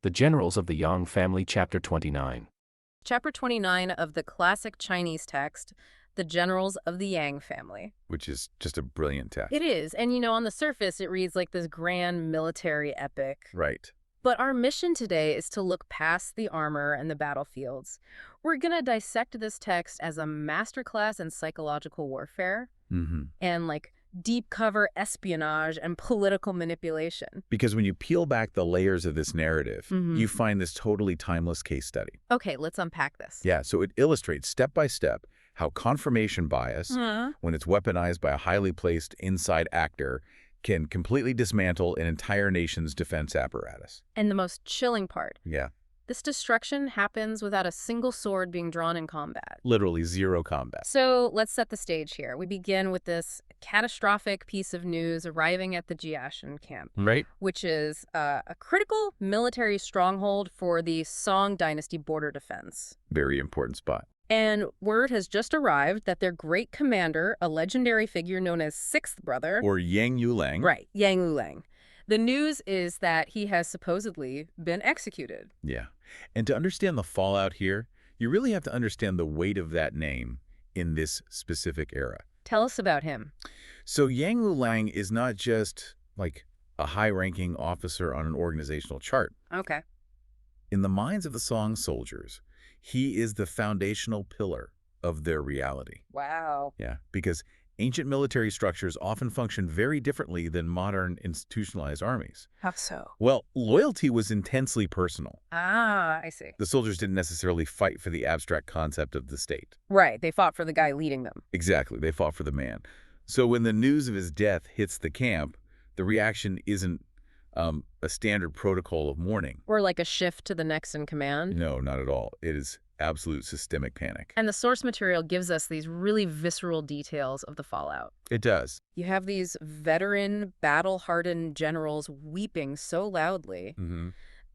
The Generals of the Yang Family, Chapter 29. Chapter 29 of the classic Chinese text, The Generals of the Yang Family. Which is just a brilliant text. It is, and on the surface it reads like this grand military epic. Right. But our mission today is to look past the armor and the battlefields. We're going to dissect this text as a masterclass in psychological warfare and deep cover espionage and political manipulation. Because when you peel back the layers of this narrative, you find this totally timeless case study. Okay, let's unpack this. Yeah, so it illustrates step by step how confirmation bias, when it's weaponized by a highly placed inside actor, can completely dismantle an entire nation's defense apparatus. And the most chilling part. Yeah. This destruction happens without a single sword being drawn in combat. Literally zero combat. So let's set the stage here. We begin with this catastrophic piece of news arriving at the Jiashan camp. Right. Which is a critical military stronghold for the Song Dynasty border defense. Very important spot. And word has just arrived that their great commander, a legendary figure known as Sixth Brother... Or Yang Yulang. Right, Yang Yulang. The news is that he has supposedly been executed. Yeah. And to understand the fallout here, you really have to understand the weight of that name in this specific era. Tell us about him. So Yang Yulang is not just like a high-ranking officer on an organizational chart. Okay. In the minds of the Song soldiers, he is the foundational pillar of their reality. Wow. Yeah, because ancient military structures often function very differently than modern institutionalized armies. How so? Well, loyalty was intensely personal. Ah, I see. The soldiers didn't necessarily fight for the abstract concept of the state. Right, they fought for the guy leading them. Exactly, they fought for the man. So when the news of his death hits the camp, the reaction isn't a standard protocol of mourning. Or like a shift to the next in command? No, not at all. It is absolute systemic panic. And the source material gives us these really visceral details of the fallout. It does. You have these veteran, battle-hardened generals weeping so loudly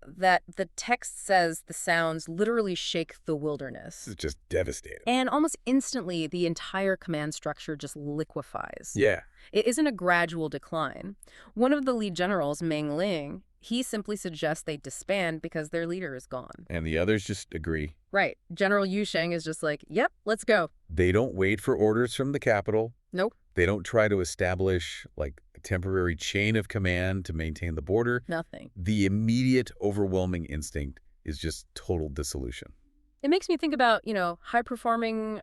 that the text says the sounds literally shake the wilderness. It's just devastating. And almost instantly, the entire command structure just liquefies. Yeah. It isn't a gradual decline. One of the lead generals, Meng Ling, he simply suggests they disband because their leader is gone. And the others just agree. Right. General Yu Sheng is just like, yep, let's go. They don't wait for orders from the capital. Nope. They don't try to establish like a temporary chain of command to maintain the border. Nothing. The immediate overwhelming instinct is just total dissolution. It makes me think about, high-performing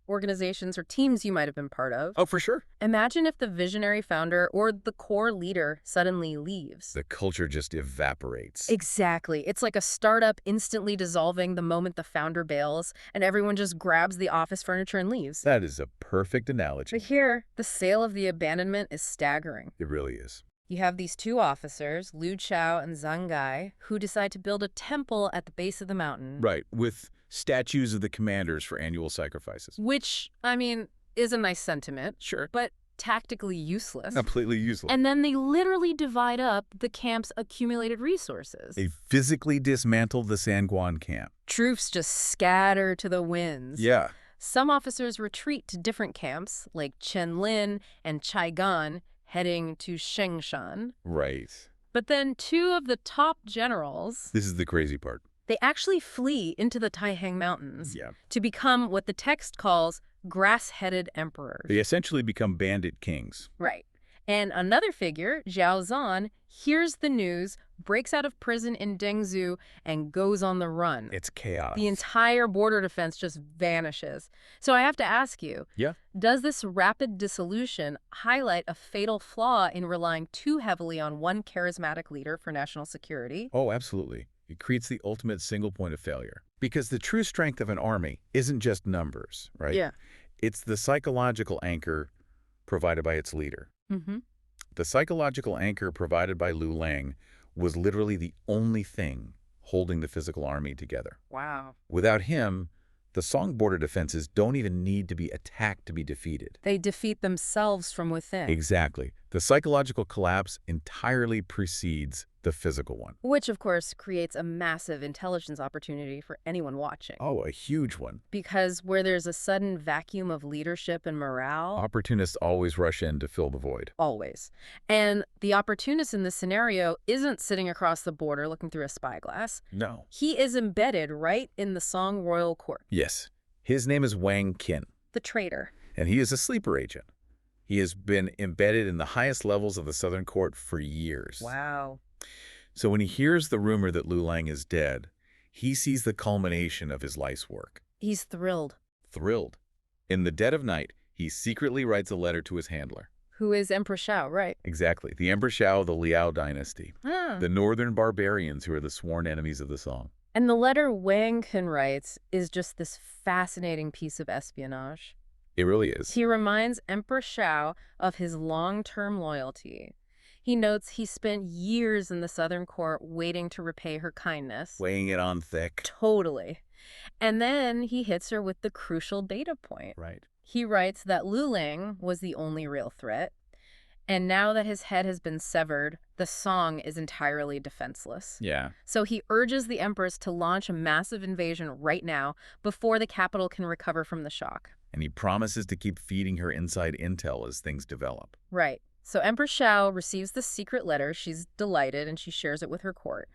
organizations or teams you might have been part of. Oh, for sure. Imagine if the visionary founder or the core leader suddenly leaves. The culture just evaporates. Exactly. It's like a startup instantly dissolving the moment the founder bails, and everyone just grabs the office furniture and leaves. That is a perfect analogy. But here, the sale of the abandonment is staggering. It really is. You have these two officers, Liu Chao and Zhang Gai, who decide to build a temple at the base of the mountain. Right, with statues of the commanders for annual sacrifices. Which, is a nice sentiment. Sure. But tactically useless. Completely useless. And then they literally divide up the camp's accumulated resources. They physically dismantled the Sanguan camp. Troops just scatter to the winds. Yeah. Some officers retreat to different camps, like Chen Lin and Chai Gan, heading to Shengshan. Right. But then two of the top generals... This is the crazy part. They actually flee into the Taihang Mountains to become what the text calls grass-headed emperors. They essentially become bandit kings. Right. And another figure, Zhao Zan, hears the news, breaks out of prison in Dengzhou, and goes on the run. It's chaos. The entire border defense just vanishes. So I have to ask you, does this rapid dissolution highlight a fatal flaw in relying too heavily on one charismatic leader for national security? Oh, absolutely. It creates the ultimate single point of failure. Because the true strength of an army isn't just numbers, right? Yeah. It's the psychological anchor provided by its leader. The psychological anchor provided by Liu Lang was literally the only thing holding the physical army together. Wow. Without him, the Song border defenses don't even need to be attacked to be defeated. They defeat themselves from within. Exactly. The psychological collapse entirely precedes the physical one. Which, of course, creates a massive intelligence opportunity for anyone watching. Oh, a huge one. Because where there's a sudden vacuum of leadership and morale... Opportunists always rush in to fill the void. Always. And the opportunist in this scenario isn't sitting across the border looking through a spyglass. No. He is embedded right in the Song royal court. Yes. His name is Wang Qin. The traitor. And he is a sleeper agent. He has been embedded in the highest levels of the Southern Court for years. Wow. So when he hears the rumor that Lu Lang is dead, he sees the culmination of his life's work. He's thrilled. Thrilled. In the dead of night, he secretly writes a letter to his handler. Who is Emperor Shao, right? Exactly. The Emperor Shao of the Liao dynasty. Ah. The northern barbarians who are the sworn enemies of the Song. And the letter Wang Qin writes is just this fascinating piece of espionage. It really is. He reminds Emperor Shao of his long-term loyalty. He notes he spent years in the Southern Court waiting to repay her kindness. Weighing it on thick. Totally. And then he hits her with the crucial data point. Right. He writes that Lu Lang was the only real threat, and now that his head has been severed, the Song is entirely defenseless. Yeah. So he urges the Empress to launch a massive invasion right now before the capital can recover from the shock. And he promises to keep feeding her inside intel as things develop. Right. So Empress Shao receives the secret letter. She's delighted, and she shares it with her court.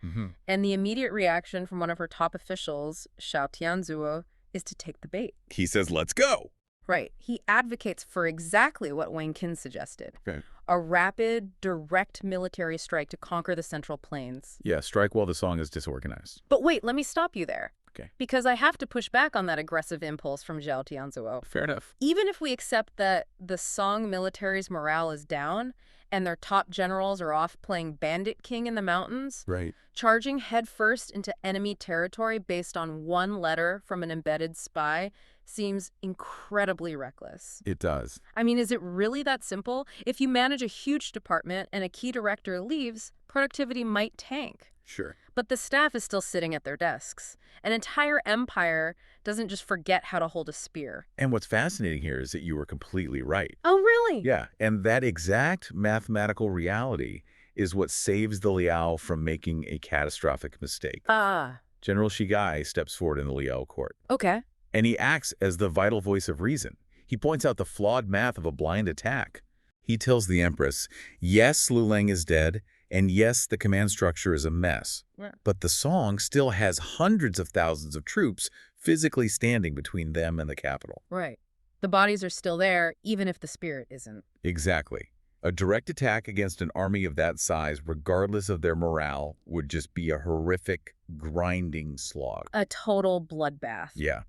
And the immediate reaction from one of her top officials, Shao Tianzuo, is to take the bait. He says, let's go. Right. He advocates for exactly what Wang Qin suggested. Okay. A rapid, direct military strike to conquer the Central Plains. Yeah, strike while the Song is disorganized. But wait, let me stop you there. Okay. Because I have to push back on that aggressive impulse from Zhao Tianzuo. Fair enough. Even if we accept that the Song military's morale is down and their top generals are off playing Bandit King in the mountains, Right. charging headfirst into enemy territory based on one letter from an embedded spy seems incredibly reckless. It does. I mean, is it really that simple? If you manage a huge department and a key director leaves, productivity might tank. Sure. But the staff is still sitting at their desks. An entire empire doesn't just forget how to hold a spear. And what's fascinating here is that you were completely right. Oh, really? Yeah, and that exact mathematical reality is what saves the Liao from making a catastrophic mistake. Ah. General Shigai steps forward in the Liao court. Okay. And he acts as the vital voice of reason. He points out the flawed math of a blind attack. He tells the Empress, yes, Lu Lang is dead, and yes, the command structure is a mess. Yeah. But the Song still has hundreds of thousands of troops physically standing between them and the capital. Right. The bodies are still there, even if the spirit isn't. Exactly. A direct attack against an army of that size, regardless of their morale, would just be a horrific, grinding slog. A total bloodbath. Yeah.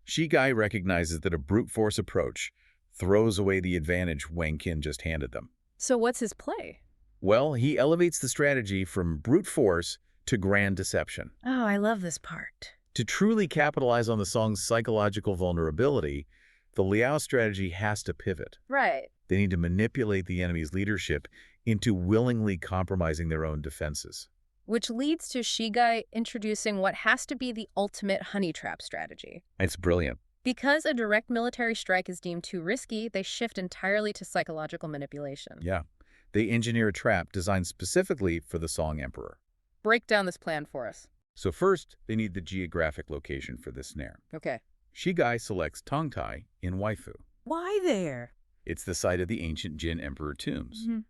Shigai recognizes that a brute force approach throws away the advantage Wang Qin just handed them. So what's his play? Well, he elevates the strategy from brute force to grand deception. Oh, I love this part. To truly capitalize on the Song's psychological vulnerability, the Liao strategy has to pivot. Right. They need to manipulate the enemy's leadership into willingly compromising their own defenses. Which leads to Shigai introducing what has to be the ultimate honey trap strategy. It's brilliant. Because a direct military strike is deemed too risky, they shift entirely to psychological manipulation. Yeah. They engineer a trap designed specifically for the Song Emperor. Break down this plan for us. So first, they need the geographic location for this snare. Okay. Shigai selects Tongtai in Waifu. Why there? It's the site of the ancient Jin Emperor tombs. Mm-hmm.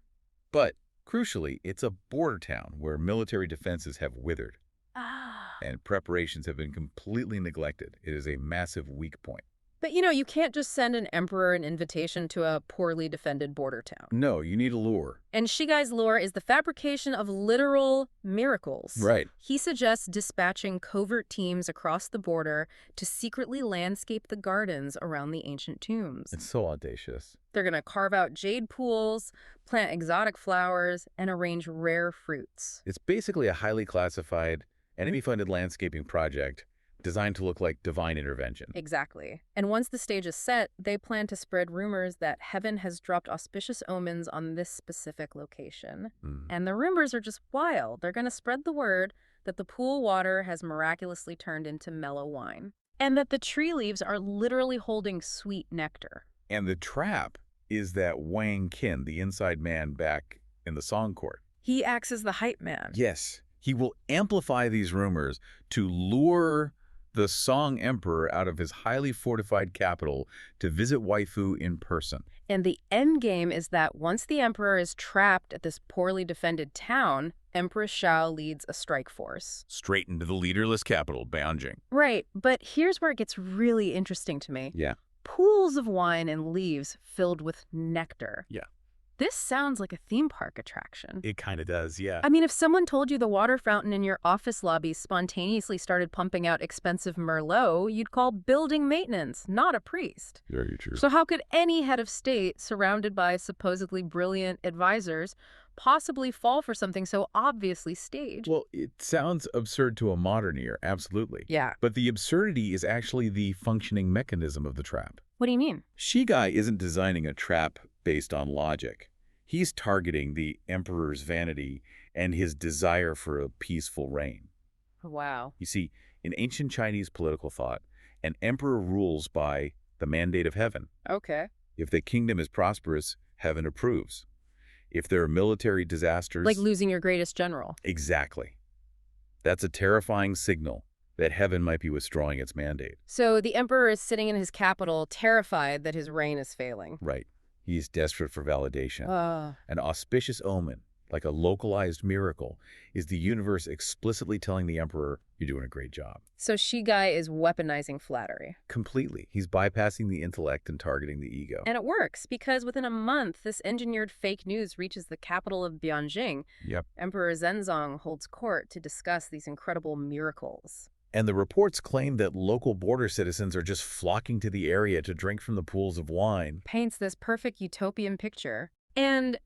But, crucially, it's a border town where military defenses have withered Ah. and preparations have been completely neglected. It is a massive weak point. But, you can't just send an emperor an invitation to a poorly defended border town. No, you need a lure. And Shigai's lure is the fabrication of literal miracles. Right. He suggests dispatching covert teams across the border to secretly landscape the gardens around the ancient tombs. It's so audacious. They're going to carve out jade pools, plant exotic flowers, and arrange rare fruits. It's basically a highly classified, enemy-funded landscaping project designed to look like divine intervention. Exactly. And once the stage is set, they plan to spread rumors that heaven has dropped auspicious omens on this specific location. And the rumors are just wild. They're going to spread the word that the pool water has miraculously turned into mellow wine, and that the tree leaves are literally holding sweet nectar. And the trap is that Wang Qin, the inside man back in the Song court. He acts as the hype man. Yes, he will amplify these rumors to lure the Song Emperor out of his highly fortified capital to visit waifu in person. And the end game is that once the emperor is trapped at this poorly defended town, Empress Xiao leads a strike force. Straight into the leaderless capital, Beijing. Right, but here's where it gets really interesting to me. Yeah. Pools of wine and leaves filled with nectar. Yeah. This sounds like a theme park attraction. It kind of does, yeah. I mean, if someone told you the water fountain in your office lobby spontaneously started pumping out expensive Merlot, you'd call building maintenance, not a priest. Very true. So how could any head of state, surrounded by supposedly brilliant advisors, possibly fall for something so obviously staged? Well, it sounds absurd to a modern ear, absolutely. Yeah. But the absurdity is actually the functioning mechanism of the trap. What do you mean? Shigai isn't designing a trap based on logic. He's targeting the emperor's vanity and his desire for a peaceful reign. Wow. You see, in ancient Chinese political thought, an emperor rules by the mandate of heaven. Okay. If the kingdom is prosperous, heaven approves. If there are military disasters... Like losing your greatest general. Exactly. That's a terrifying signal that heaven might be withdrawing its mandate. So the emperor is sitting in his capital, terrified that his reign is failing. Right. He's desperate for validation. Uh, An auspicious omen, like a localized miracle, is the universe explicitly telling the emperor, you're doing a great job. so Shigai is weaponizing flattery. Completely. He's bypassing the intellect and targeting the ego. And it works, because within a month, this engineered fake news reaches the capital of Beijing. Yep. Emperor Zhenzong holds court to discuss these incredible miracles. And the reports claim that local border citizens are just flocking to the area to drink from the pools of wine. Paints this perfect utopian picture. And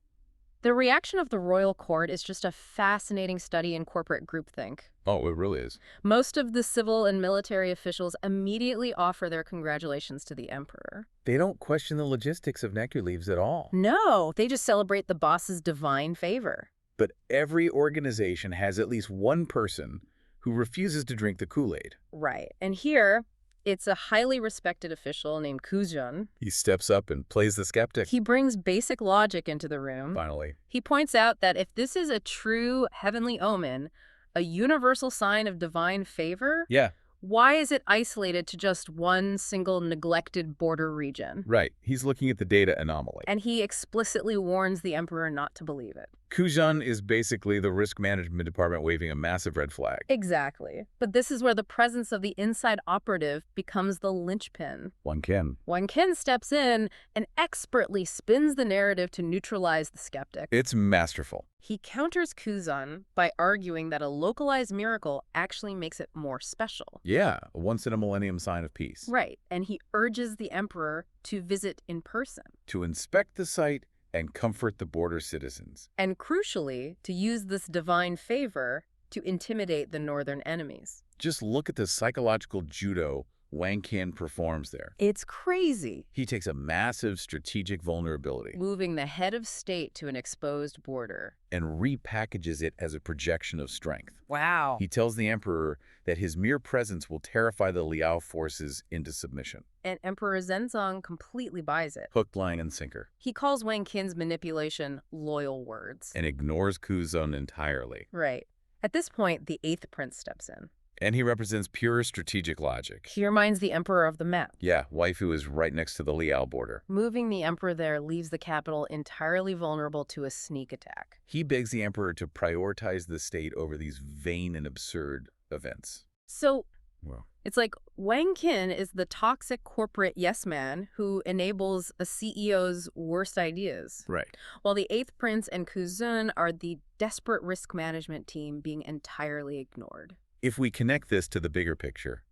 the reaction of the royal court is just a fascinating study in corporate groupthink. Oh, it really is. Most of the civil and military officials immediately offer their congratulations to the emperor. They don't question the logistics of nectar leaves at all. No, they just celebrate the boss's divine favor. But every organization has at least one person who refuses to drink the Kool-Aid. Right. And here, it's a highly respected official named Kuzhun. He steps up and plays the skeptic. He brings basic logic into the room. Finally. He points out that if this is a true heavenly omen, a universal sign of divine favor, Yeah, why is it isolated to just one single neglected border region? right. He's looking at the data anomaly. And he explicitly warns the emperor not to believe it. Kuzhan is basically the risk management department waving a massive red flag. Exactly. But this is where the presence of the inside operative becomes the linchpin. One can. Wen Qin steps in and expertly spins the narrative to neutralize the skeptic. It's masterful. He counters Kuzan by arguing that a localized miracle actually makes it more special. Yeah, a once-in-a-millennium sign of peace. Right, and he urges the emperor to visit in person. To inspect the site and comfort the border citizens. And crucially, to use this divine favor to intimidate the northern enemies. Just look at the psychological judo Wang Qian performs there. It's crazy. He takes a massive strategic vulnerability Moving the head of state to an exposed border. and repackages it as a projection of strength. Wow. He tells the emperor that his mere presence will terrify the Liao forces into submission. And Emperor Zhenzong completely buys it. Hook, line, and sinker. He calls Wang Qin's manipulation loyal words. And ignores Kuzan entirely. Right. At this point, the 8th prince steps in. And he represents pure strategic logic. He reminds the emperor of the map. Yeah, waifu is right next to the Liao border. Moving the emperor there leaves the capital entirely vulnerable to a sneak attack. He begs the emperor to prioritize the state over these vain and absurd events. So Well, it's like Wang Qin is the toxic corporate yes man who enables a CEO's worst ideas, right. while the 8th prince and Kuzun are the desperate risk management team being entirely ignored. If we connect this to the bigger picture,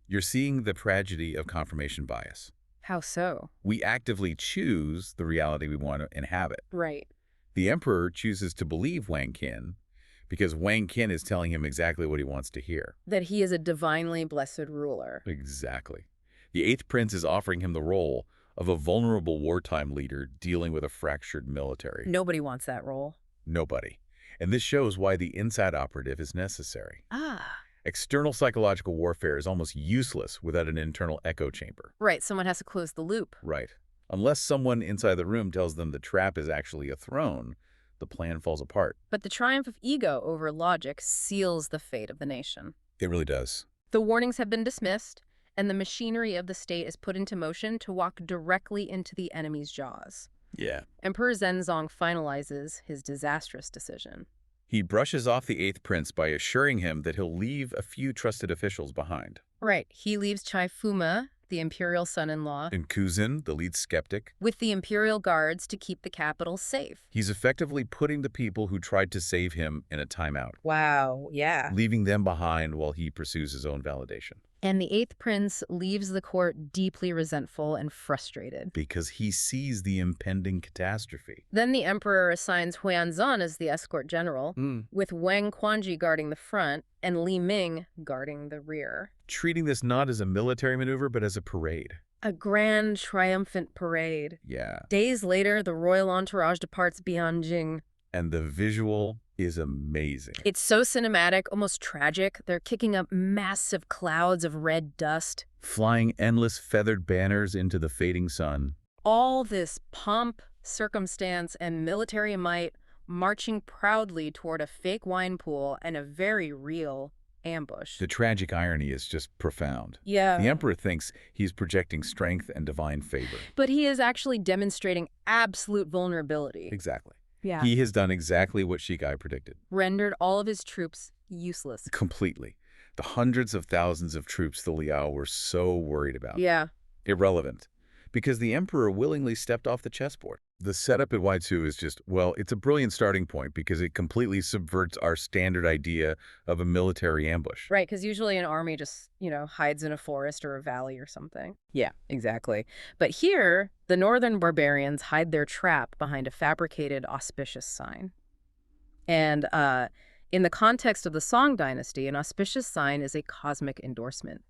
you're seeing the tragedy of confirmation bias. How so? We actively choose the reality we want to inhabit. Right. The emperor chooses to believe Wang Qin because Wang Qin is telling him exactly what he wants to hear. That he is a divinely blessed ruler. Exactly. The 8th prince is offering him the role of a vulnerable wartime leader dealing with a fractured military. Nobody wants that role. Nobody. And this shows why the inside operative is necessary. Ah. External psychological warfare is almost useless without an internal echo chamber. Right, someone has to close the loop. Right. Unless someone inside the room tells them the trap is actually a throne, the plan falls apart. But the triumph of ego over logic seals the fate of the nation. It really does. The warnings have been dismissed, and the machinery of the state is put into motion to walk directly into the enemy's jaws. Yeah. Emperor Zhenzong finalizes his disastrous decision. He brushes off the 8th prince by assuring him that he'll leave a few trusted officials behind. Right. He leaves Chai Fuma, the imperial son-in-law, And Kuzin, the lead skeptic, with the imperial guards to keep the capital safe. he's effectively putting the people who tried to save him in a timeout, Wow, yeah. leaving them behind while he pursues his own validation. And the 8th prince leaves the court deeply resentful and frustrated. Because he sees the impending catastrophe. Then the emperor assigns Huanzan as the escort general, with Wang Quanji guarding the front and Li Ming guarding the rear. Treating this not as a military maneuver, but as a parade. A grand, triumphant parade. Yeah. Days later, the royal entourage departs Bianjing. And the visual is amazing. It's so cinematic, almost tragic. They're kicking up massive clouds of red dust. Flying endless feathered banners into the fading sun. All this pomp, circumstance, and military might marching proudly toward a fake wine pool and a very real ambush. The tragic irony is just profound. Yeah. The emperor thinks he's projecting strength and divine favor. But he is actually demonstrating absolute vulnerability. Exactly. Yeah. He has done exactly what Shikai predicted. Rendered all of his troops useless. Completely. The hundreds of thousands of troops the Liao were so worried about. Yeah. Irrelevant. Because the emperor willingly stepped off the chessboard. The setup at Waizu is just, well, it's a brilliant starting point because it completely subverts our standard idea of a military ambush. Right, because usually an army just, hides in a forest or a valley or something. Yeah, exactly. But here, the northern barbarians hide their trap behind a fabricated auspicious sign. And in the context of the Song dynasty, an auspicious sign is a cosmic endorsement.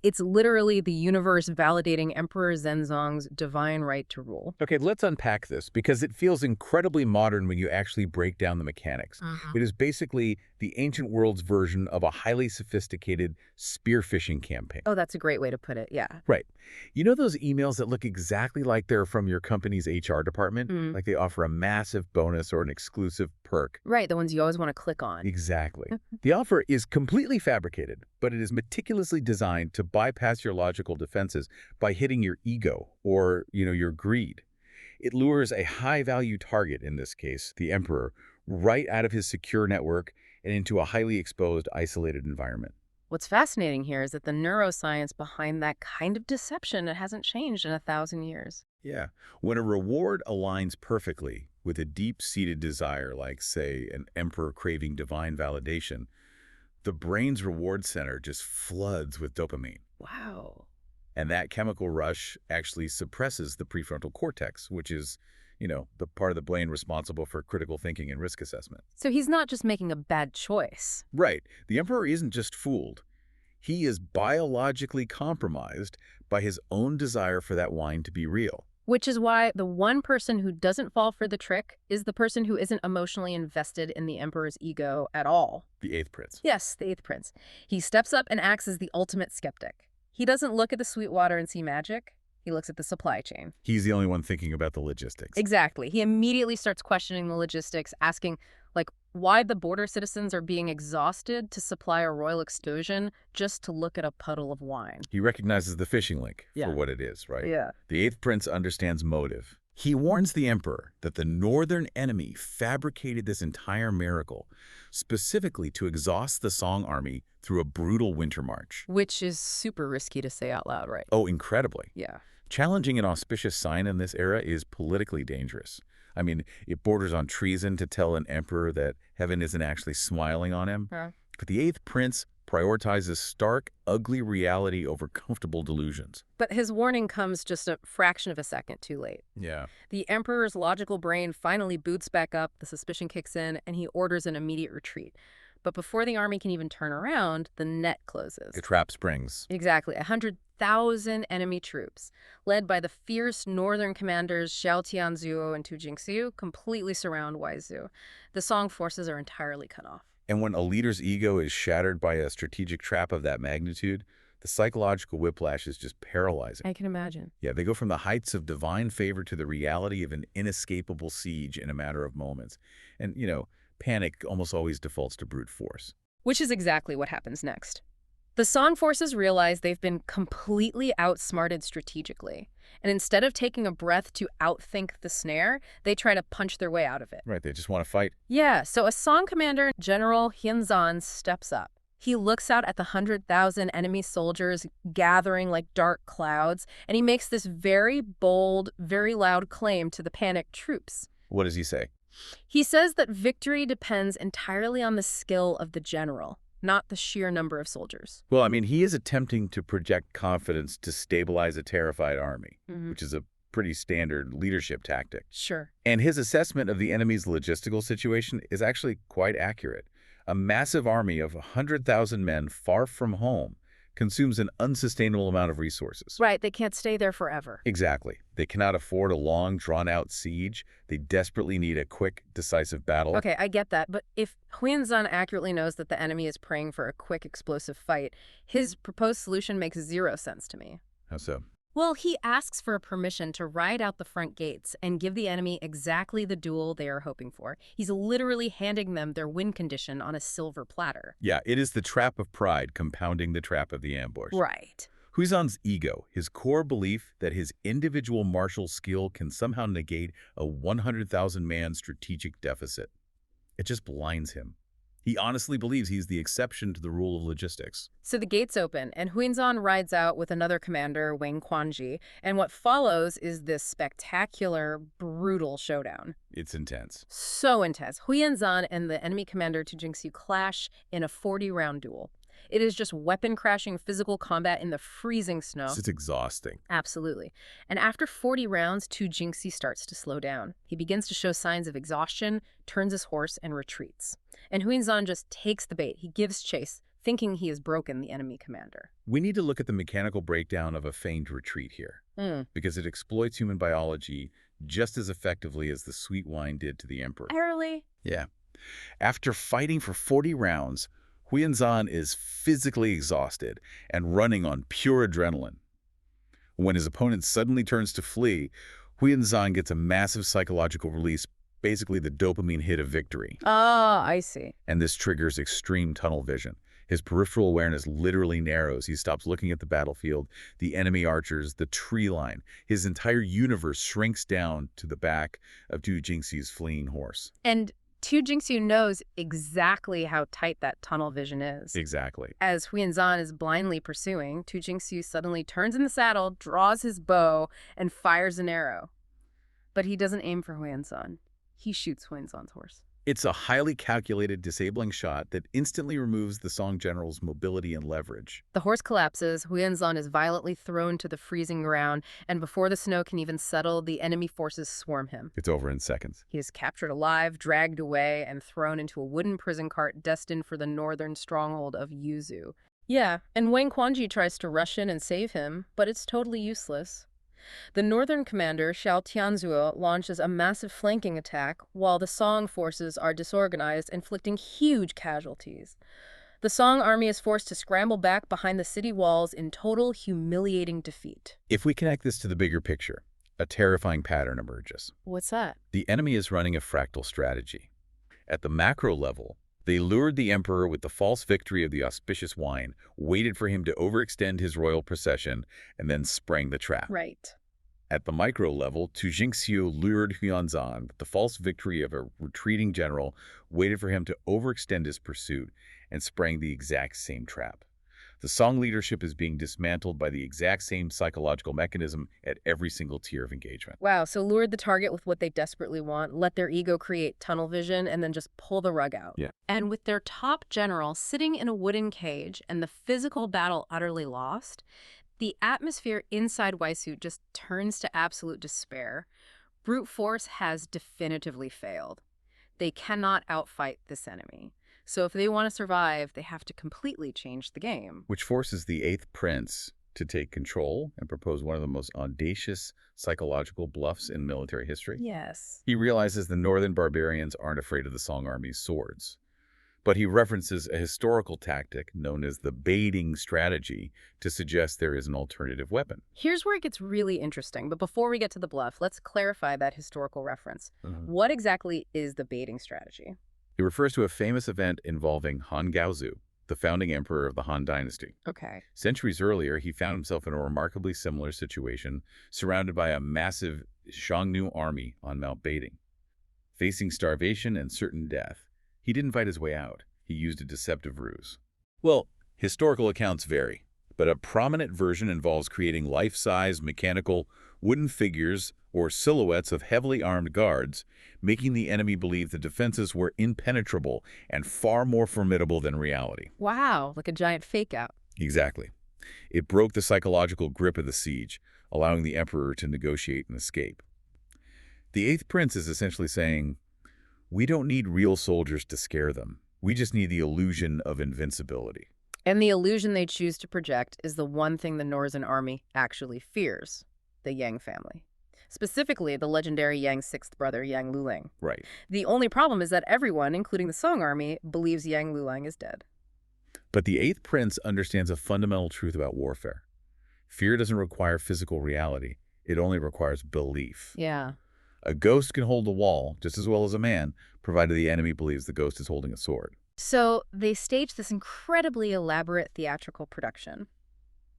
It's literally the universe validating Emperor Zhenzong's divine right to rule. Okay, let's unpack this because it feels incredibly modern when you actually break down the mechanics. It is basically the ancient world's version of a highly sophisticated spearfishing campaign. Oh, that's a great way to put it, yeah. Right. You know those emails that look exactly like they're from your company's HR department? Like they offer a massive bonus or an exclusive perk. Right, the ones you always want to click on. Exactly. The offer is completely fabricated, but it is meticulously designed to bypass your logical defenses by hitting your ego or, your greed. It lures a high-value target, in this case, the emperor, right out of his secure network and into a highly exposed, isolated environment. What's fascinating here is that the neuroscience behind that kind of deception, it hasn't changed in 1,000 years. Yeah. When a reward aligns perfectly with a deep-seated desire, like, say, an emperor craving divine validation, the brain's reward center just floods with dopamine. Wow. And that chemical rush actually suppresses the prefrontal cortex, which is, the part of the brain responsible for critical thinking and risk assessment. So he's not just making a bad choice. Right. The emperor isn't just fooled. He is biologically compromised by his own desire for that wine to be real. Which is why the one person who doesn't fall for the trick is the person who isn't emotionally invested in the emperor's ego at all. The 8th prince. Yes, the 8th prince. He steps up and acts as the ultimate skeptic. He doesn't look at the sweet water and see magic. He looks at the supply chain. He's the only one thinking about the logistics. Exactly. He immediately starts questioning the logistics, asking, why the border citizens are being exhausted to supply a royal excursion just to look at a puddle of wine. He recognizes the fishing link Yeah. for what it is, right? Yeah. The 8th prince understands motive. He warns the emperor that the northern enemy fabricated this entire miracle, specifically to exhaust the Song army through a brutal winter march. Which is super risky to say out loud, right? Oh, incredibly. Yeah. Challenging an auspicious sign in this era is politically dangerous. I mean, it borders on treason to tell an emperor that heaven isn't actually smiling on him. Yeah. But the 8th prince prioritizes stark, ugly reality over comfortable delusions. But his warning comes just a fraction of a second too late. Yeah. The emperor's logical brain finally boots back up, the suspicion kicks in, and he orders an immediate retreat. But before the army can even turn around, the net closes. The trap springs. Exactly. 100,000 enemy troops, led by the fierce northern commanders Xiao Tianzuo and Tu Jingxiu, completely surround Waizu. The Song forces are entirely cut off. And when a leader's ego is shattered by a strategic trap of that magnitude, The psychological whiplash is just paralyzing. I can imagine. Yeah, they go from the heights of divine favor to the reality of an inescapable siege in a matter of moments. And, panic almost always defaults to brute force. Which is exactly what happens next. The Song forces realize they've been completely outsmarted strategically. And instead of taking a breath to outthink the snare, they try to punch their way out of it. Right, they just want to fight. Yeah, so a Song commander, General Hyunzan, steps up. He looks out at the 100,000 enemy soldiers gathering like dark clouds, and he makes this very bold, very loud claim to the panicked troops. What does he say? He says that victory depends entirely on the skill of the general, not the sheer number of soldiers. Well, I mean, he is attempting to project confidence to stabilize a terrified army, which is a pretty standard leadership tactic. Sure. And his assessment of the enemy's logistical situation is actually quite accurate. A massive army of 100,000 men far from home consumes an unsustainable amount of resources. Right, they can't stay there forever. Exactly. They cannot afford a long, drawn-out siege. They desperately need a quick, decisive battle. Okay, I get that, but if Huenzan accurately knows that the enemy is praying for a quick, explosive fight, his proposed solution makes zero sense to me. How so? Well, he asks for permission to ride out the front gates and give the enemy exactly the duel they are hoping for. He's literally handing them their win condition on a silver platter. Yeah, it is the trap of pride compounding the trap of the ambush. Right. Huizan's ego, his core belief that his individual martial skill can somehow negate a 100,000-man strategic deficit. It just blinds him. He honestly believes he's the exception to the rule of logistics. So the gates open, and Huenzan rides out with another commander, Wang Quanji, and what follows is this spectacular, brutal showdown. It's intense. So intense. Huenzan and the enemy commander Tu Jingxiu clash in a 40-round duel. It is just weapon-crashing physical combat in the freezing snow. It's exhausting. Absolutely. And after 40 rounds, Tu Jingxi starts to slow down. He begins to show signs of exhaustion, turns his horse, and retreats. And Huenzan just takes the bait. He gives chase, thinking he has broken the enemy commander. We need to look at the mechanical breakdown of a feigned retreat here, because it exploits human biology just as effectively as the sweet wine did to the emperor. Early. Yeah. After fighting for 40 rounds, Huenzan is physically exhausted and running on pure adrenaline. When his opponent suddenly turns to flee, Huenzan gets a massive psychological release, basically the dopamine hit of victory. Ah, I see. And this triggers extreme tunnel vision. His peripheral awareness literally narrows. He stops looking at the battlefield, the enemy archers, the tree line. His entire universe shrinks down to the back of Tu Jingxi's fleeing horse. And Tu Jingxiu knows exactly how tight that tunnel vision is. Exactly. As Huenzan is blindly pursuing, Tu Jingxiu suddenly turns in the saddle, draws his bow, and fires an arrow. But he doesn't aim for Huenzan. He shoots Huenzan's horse. It's a highly calculated, disabling shot that instantly removes the Song general's mobility and leverage. The horse collapses, Huenzan is violently thrown to the freezing ground, and before the snow can even settle, the enemy forces swarm him. It's over in seconds. He is captured alive, dragged away, and thrown into a wooden prison cart destined for the northern stronghold of Yuzu. Yeah, and Wang Quanji tries to rush in and save him, but it's totally useless. The northern commander, Xiao Tianzuo, launches a massive flanking attack, while the Song forces are disorganized, inflicting huge casualties. The Song army is forced to scramble back behind the city walls in total humiliating defeat. If we connect this to the bigger picture, a terrifying pattern emerges. What's that? The enemy is running a fractal strategy. At the macro level, they lured the emperor with the false victory of the auspicious wine, waited for him to overextend his royal procession, and then sprang the trap. Right. At the micro level, Tu Jingxiu lured Huenzan with the false victory of a retreating general, waited for him to overextend his pursuit, and sprang the exact same trap. The Song leadership is being dismantled by the exact same psychological mechanism at every single tier of engagement. Wow, so lured the target with what they desperately want, let their ego create tunnel vision, and then just pull the rug out. Yeah. And with their top general sitting in a wooden cage and the physical battle utterly lost, the atmosphere inside Waisu just turns to absolute despair. Brute force has definitively failed. They cannot outfight this enemy. So if they want to survive, they have to completely change the game. Which forces the 8th prince to take control and propose one of the most audacious psychological bluffs in military history. Yes. He realizes the northern barbarians aren't afraid of the Song army's swords. But he references a historical tactic known as the baiting strategy to suggest there is an alternative weapon. Here's where it gets really interesting, but before we get to the bluff, let's clarify that historical reference. What exactly is the baiting strategy? It refers to a famous event involving Han Gaozu, the founding emperor of the Han Dynasty. Okay. Centuries earlier, he found himself in a remarkably similar situation, surrounded by a massive Xiongnu army on Mount Baiding. Facing starvation and certain death, he didn't fight his way out. He used a deceptive ruse. Well, historical accounts vary, but a prominent version involves creating life-size mechanical wooden figures or silhouettes of heavily armed guards, making the enemy believe the defenses were impenetrable and far more formidable than reality. Wow, like a giant fake-out. Exactly. It broke the psychological grip of the siege, allowing the emperor to negotiate and escape. The Eighth Prince is essentially saying, we don't need real soldiers to scare them. We just need the illusion of invincibility. And the illusion they choose to project is the one thing the Northern army actually fears, the Yang family. Specifically, the legendary Yang's sixth brother, Yang Lulang. Right. The only problem is that everyone, including the Song army, believes Yang Lulang is dead. But the Eighth Prince understands a fundamental truth about warfare. Fear doesn't require physical reality. It only requires belief. Yeah. A ghost can hold a wall just as well as a man, provided the enemy believes the ghost is holding a sword. So they stage this incredibly elaborate theatrical production.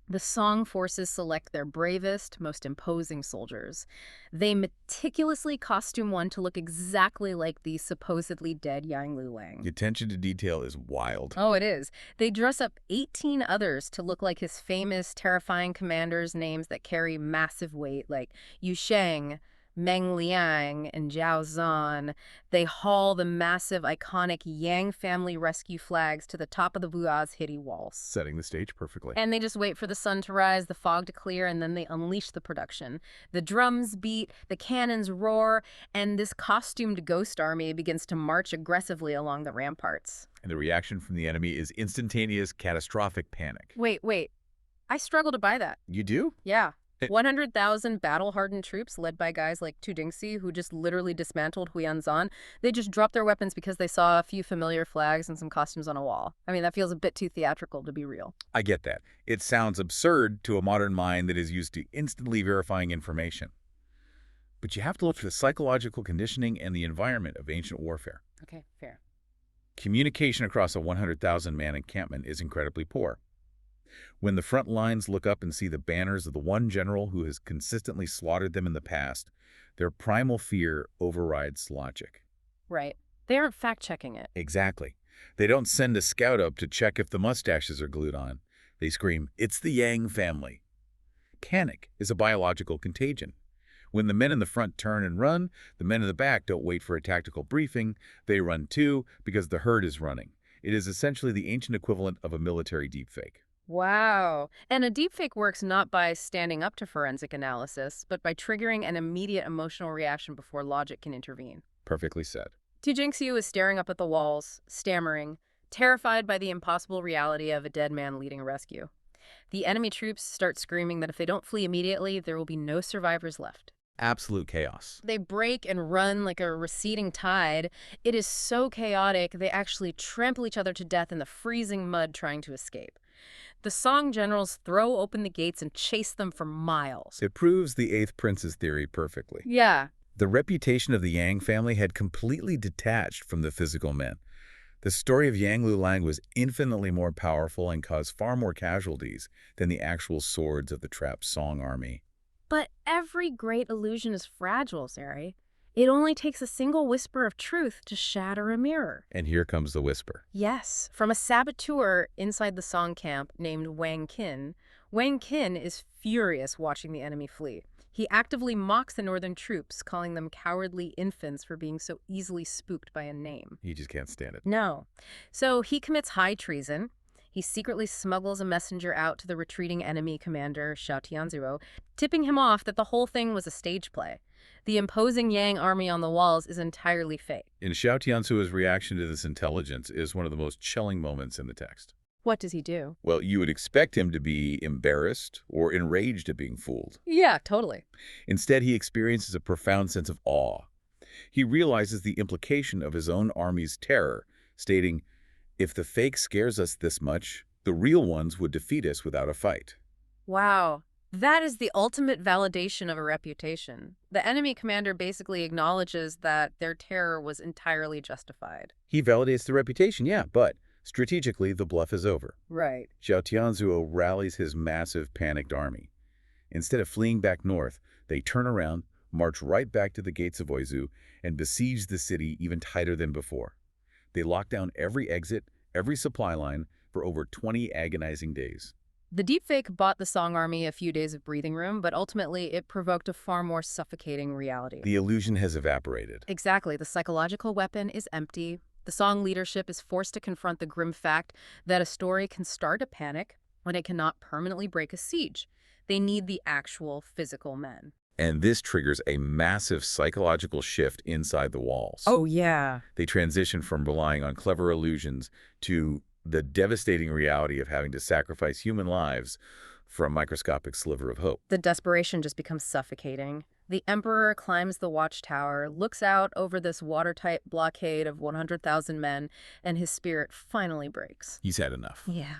The Song forces select their bravest, most imposing soldiers. They meticulously costume one to look exactly like the supposedly dead Yang Lulang. The attention to detail is wild. Oh, it is. They dress up 18 others to look like his famous, terrifying commanders' names that carry massive weight, like Yu Sheng, Meng Liang, and Zhao Zan. They haul the massive, iconic Yang family rescue flags to the top of the Bua's hitty walls. Setting the stage perfectly. And they just wait for the sun to rise, the fog to clear, and then they unleash the production. The drums beat, the cannons roar, and this costumed ghost army begins to march aggressively along the ramparts. And the reaction from the enemy is instantaneous, catastrophic panic. Wait. I struggle to buy that. You do? Yeah. 100,000 battle-hardened troops led by guys like Tu Dingxi, who just literally dismantled Huyanzan. They just dropped their weapons because they saw a few familiar flags and some costumes on a wall. I mean, that feels a bit too theatrical to be real. I get that. It sounds absurd to a modern mind that is used to instantly verifying information. But you have to look for the psychological conditioning and the environment of ancient warfare. Okay, fair. Communication across a 100,000-man encampment is incredibly poor. When the front lines look up and see the banners of the one general who has consistently slaughtered them in the past, their primal fear overrides logic. Right. They aren't fact-checking it. Exactly. They don't send a scout up to check if the mustaches are glued on. They scream, "It's the Yang family." Panic is a biological contagion. When the men in the front turn and run, the men in the back don't wait for a tactical briefing. They run too because the herd is running. It is essentially the ancient equivalent of a military deepfake. Wow. And a deepfake works not by standing up to forensic analysis, but by triggering an immediate emotional reaction before logic can intervene. Perfectly said. Tu Jingxiu is staring up at the walls, stammering, terrified by the impossible reality of a dead man leading a rescue. The enemy troops start screaming that if they don't flee immediately, there will be no survivors left. Absolute chaos. They break and run like a receding tide. It is so chaotic, they actually trample each other to death in the freezing mud trying to escape. The Song generals throw open the gates and chase them for miles. It proves the Eighth Prince's theory perfectly. Yeah. The reputation of the Yang family had completely detached from the physical men. The story of Yang Lulang was infinitely more powerful and caused far more casualties than the actual swords of the trapped Song army. But every great illusion is fragile, Zeri. It only takes a single whisper of truth to shatter a mirror. And here comes the whisper. Yes, from a saboteur inside the Song camp named Wang Qin. Wang Qin is furious watching the enemy flee. He actively mocks the northern troops, calling them cowardly infants for being so easily spooked by a name. He just can't stand it. No. So he commits high treason. He secretly smuggles a messenger out to the retreating enemy commander, Xiao Tianzhuo, tipping him off that the whole thing was a stage play. The imposing Yang army on the walls is entirely fake. And Xiao Tianzhuo's reaction to this intelligence is one of the most chilling moments in the text. What does he do? Well, you would expect him to be embarrassed or enraged at being fooled. Yeah, totally. Instead, he experiences a profound sense of awe. He realizes the implication of his own army's terror, stating, If the fake scares us this much, the real ones would defeat us without a fight. Wow. That is the ultimate validation of a reputation. The enemy commander basically acknowledges that their terror was entirely justified. He validates the reputation, yeah, but strategically, the bluff is over. Right. Xiao Tianzuo rallies his massive panicked army. Instead of fleeing back north, they turn around, march right back to the gates of Oizu, and besiege the city even tighter than before. They lock down every exit, every supply line, for over 20 agonizing days. The deepfake bought the Song army a few days of breathing room, but ultimately it provoked a far more suffocating reality. The illusion has evaporated. Exactly. The psychological weapon is empty. The Song leadership is forced to confront the grim fact that a story can start a panic when it cannot permanently break a siege. They need the actual physical men. And this triggers a massive psychological shift inside the walls. Oh, yeah. They transition from relying on clever illusions to the devastating reality of having to sacrifice human lives for a microscopic sliver of hope. The desperation just becomes suffocating. The emperor climbs the watchtower, looks out over this watertight blockade of 100,000 men, and his spirit finally breaks. He's had enough. Yeah.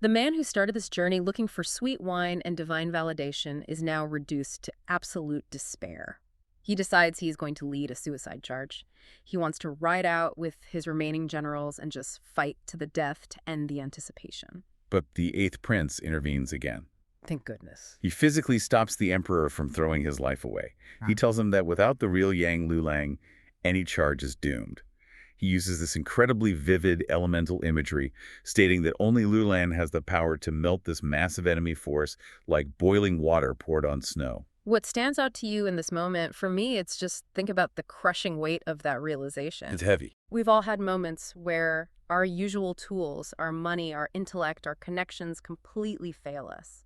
The man who started this journey looking for sweet wine and divine validation is now reduced to absolute despair. He decides he's going to lead a suicide charge. He wants to ride out with his remaining generals and just fight to the death to end the anticipation. But the 8th prince intervenes again. Thank goodness. He physically stops the emperor from throwing his life away. He tells him that without the real Yang Lulang, any charge is doomed. He uses this incredibly vivid elemental imagery, stating that only Lulang has the power to melt this massive enemy force like boiling water poured on snow. What stands out to you in this moment, for me, it's just think about the crushing weight of that realization. It's heavy. We've all had moments where our usual tools, our money, our intellect, our connections completely fail us.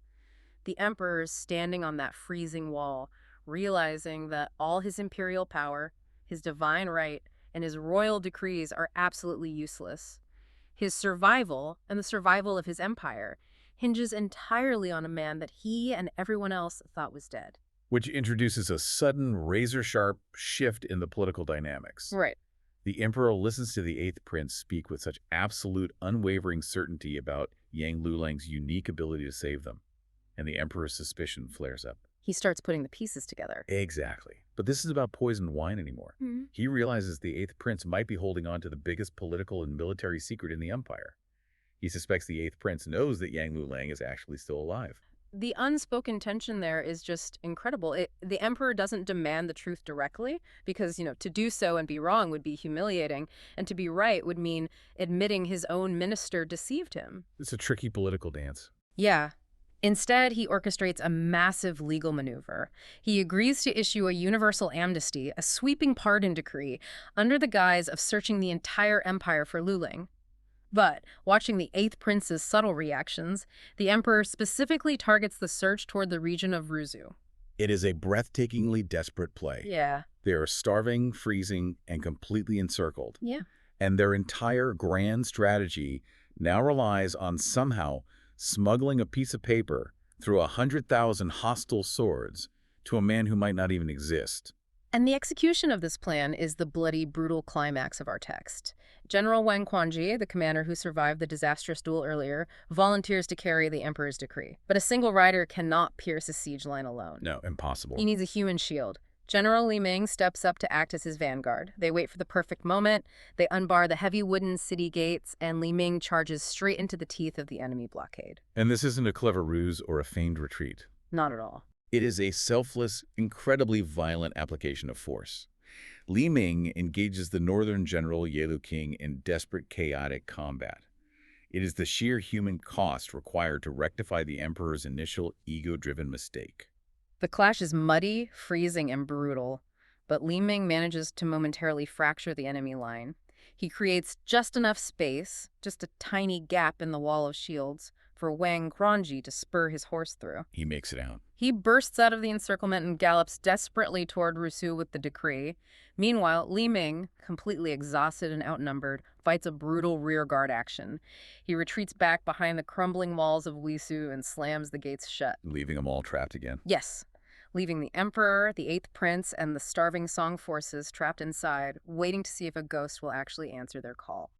The emperor's standing on that freezing wall, realizing that all his imperial power, his divine right, and his royal decrees are absolutely useless. His survival, and the survival of his empire, hinges entirely on a man that he and everyone else thought was dead. Which introduces a sudden, razor-sharp shift in the political dynamics. Right. The emperor listens to the 8th prince speak with such absolute, unwavering certainty about Yang Lulang's unique ability to save them, and the emperor's suspicion flares up. He starts putting the pieces together. Exactly. But this is about poisoned wine anymore. Mm-hmm. He realizes the 8th prince might be holding on to the biggest political and military secret in the empire. He suspects the 8th prince knows that Yang Lulang is actually still alive. The unspoken tension there is just incredible. The emperor doesn't demand the truth directly because, to do so and be wrong would be humiliating, and to be right would mean admitting his own minister deceived him. It's a tricky political dance. Yeah. Instead, he orchestrates a massive legal maneuver. He agrees to issue a universal amnesty, a sweeping pardon decree, under the guise of searching the entire empire for Lulang. But, watching the 8th prince's subtle reactions, the emperor specifically targets the search toward the region of Ruzu. It is a breathtakingly desperate play. Yeah. They are starving, freezing, and completely encircled. Yeah. And their entire grand strategy now relies on somehow smuggling a piece of paper through 100,000 hostile swords to a man who might not even exist. And the execution of this plan is the bloody, brutal climax of our text. General Wang Quanji, the commander who survived the disastrous duel earlier, volunteers to carry the emperor's decree. But a single rider cannot pierce a siege line alone. No, impossible. He needs a human shield. General Li Ming steps up to act as his vanguard. They wait for the perfect moment, they unbar the heavy wooden city gates, and Li Ming charges straight into the teeth of the enemy blockade. And this isn't a clever ruse or a feigned retreat. Not at all. It is a selfless, incredibly violent application of force. Li Ming engages the northern general Ye Luqing in desperate, chaotic combat. It is the sheer human cost required to rectify the emperor's initial ego-driven mistake. The clash is muddy, freezing, and brutal, but Li Ming manages to momentarily fracture the enemy line. He creates just enough space, just a tiny gap in the wall of shields, for Wang Quanji to spur his horse through. He makes it out. He bursts out of the encirclement and gallops desperately toward Rusu with the decree. Meanwhile, Li Ming, completely exhausted and outnumbered, fights a brutal rearguard action. He retreats back behind the crumbling walls of Lisu and slams the gates shut. Leaving them all trapped again. Yes, leaving the emperor, the 8th prince, and the starving Song forces trapped inside, waiting to see if a ghost will actually answer their call.